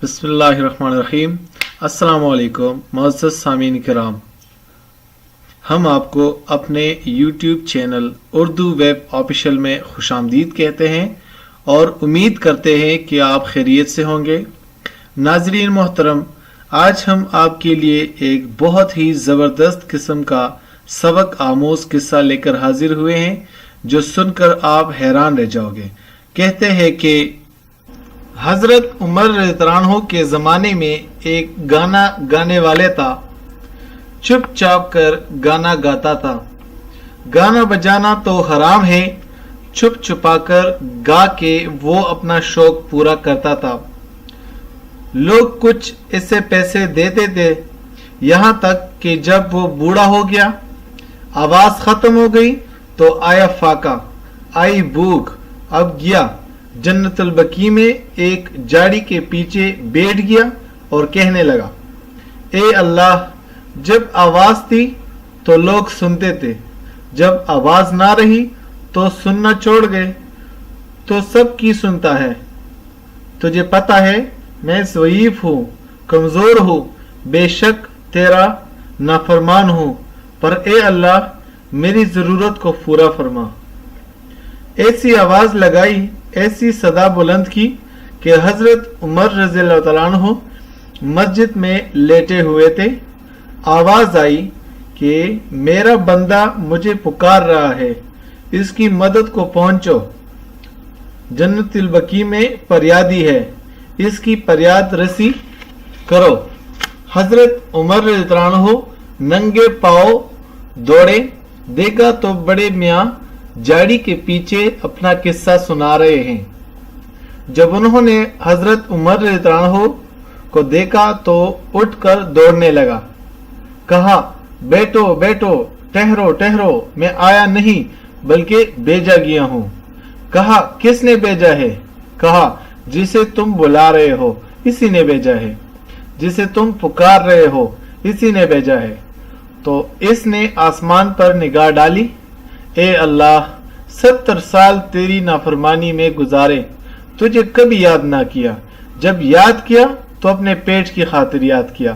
بسم اللہ الرحمن الرحیم۔ السلام علیکم معزز سامعین کرام، ہم آپ کو اپنے YouTube channel Urdu web official میں خوش آمدید کہتے ہیں اور امید کرتے ہیں کہ آپ خیریت سے ہوں گے۔ ناظرین محترم، آج ہم آپ کے لیے ایک بہت ہی زبردست قسم کا سبق آموز قصہ لے کر حاضر ہوئے ہیں جو سن کر آپ حیران رہ جاؤ گے۔ کہتے ہیں کہ حضرت عمر رضی اللہ عنہ کے زمانے میں ایک گانا گانے والے تھا۔ چپ چاپ کر گانا گاتا تھا۔ گانا بجانا تو حرام ہے، چھپ چھپا کر گا کے وہ اپنا شوق پورا کرتا تھا۔ لوگ کچھ اسے پیسے دیتے تھے، یہاں تک کہ جب وہ بوڑھا ہو گیا، آواز ختم ہو گئی تو آیا فاقہ، آئی بھوک، اب گیا جنت البقیع میں ایک جھاڑی کے پیچھے بیٹھ گیا اور کہنے لگا، اے اللہ، جب آواز تھی تو لوگ سنتے تھے، جب آواز نہ رہی تو سننا چھوڑ گئے، تو سب کی سنتا ہے۔ تجھے پتا ہے میں ضعیف ہوں، کمزور ہوں، بے شک تیرا نافرمان ہوں، پر اے اللہ میری ضرورت کو پورا فرما۔ ایسی آواز لگائی، ایسی صدا بلند کی کہ حضرت عمر رضی اللہ تعالیٰ عنہ مسجد میں لیٹے ہوئے تھے۔ آواز آئی کہ میرا بندہ مجھے پکار رہا ہے، اس کی مدد کو پہنچو، جنت البقیع میں فریادی ہے، اس کی فریاد رسی کرو۔ حضرت عمر رضی اللہ عنہ ننگے پاؤں دوڑے، دیکھا تو بڑے میاں جھاڑی کے پیچھے اپنا قصہ سنا رہے ہیں۔ جب انہوں نے حضرت عمر رضی اللہ عنہ کو دیکھا تو اٹھ کر دوڑنے لگا، کہا، بیٹو بیٹو، ٹھہرو ٹھہرو، میں آیا نہیں بلکہ بھیجا گیا ہوں۔ کہا، کس نے بھیجا ہے؟ کہا، جسے تم بلا رہے ہو اسی نے بھیجا ہے، جسے تم پکار رہے ہو اسی نے بھیجا ہے۔ تو اس نے آسمان پر نگاہ ڈالی، اے اللہ، 70 سال تیری نافرمانی میں گزارے، تجھے کبھی یاد نہ کیا، جب یاد کیا تو اپنے پیٹ کی خاطر یاد کیا،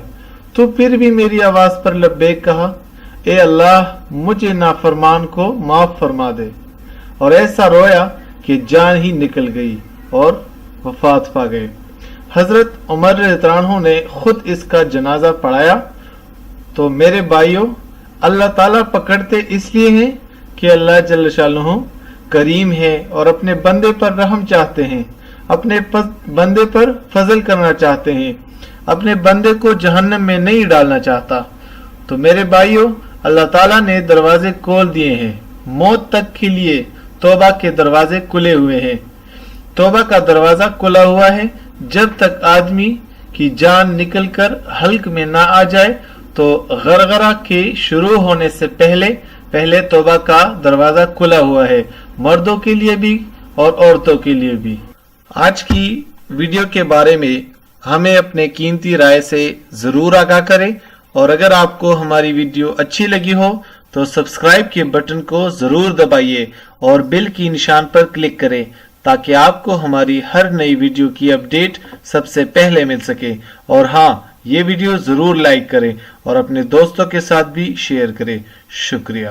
تو پھر بھی میری آواز پر لبیک کہا، اے اللہ مجھے نافرمان کو معاف فرما دے۔ اور ایسا رویا کہ جان ہی نکل گئی اور وفات پا گئے۔ حضرت عمر رضی اللہ عنہ نے خود اس کا جنازہ پڑھایا۔ تو میرے بھائیوں، اللہ تعالیٰ پکڑتے اس لیے ہیں کہ اللہ جل شانہ کریم ہے اور اپنے بندے پر رحم چاہتے ہیں، اپنے بندے پر فضل کرنا چاہتے ہیں، اپنے بندے کو جہنم میں نہیں ڈالنا چاہتا۔ تو میرے بھائیوں، اللہ تعالیٰ نے دروازے کھول دیے ہیں، موت تک کے لیے توبہ کے دروازے کھلے ہوئے ہیں۔ توبہ کا دروازہ کھلا ہوا ہے، جب تک آدمی کی جان نکل کر حلق میں نہ آ جائے تو غرغرہ کے شروع ہونے سے پہلے توبہ کا دروازہ کھلا ہوا ہے، مردوں کے لیے بھی اور عورتوں کے لیے بھی۔ آج کی ویڈیو کے بارے میں ہمیں اپنے قیمتی رائے سے ضرور آگاہ کریں، اور اگر آپ کو ہماری ویڈیو اچھی لگی ہو تو سبسکرائب کے بٹن کو ضرور دبائیے اور بیل کی نشان پر کلک کریں تاکہ آپ کو ہماری ہر نئی ویڈیو کی اپڈیٹ سب سے پہلے مل سکے۔ اور ہاں، یہ ویڈیو ضرور لائک کریں اور اپنے دوستوں کے ساتھ بھی شیئر کریں۔ شکریہ۔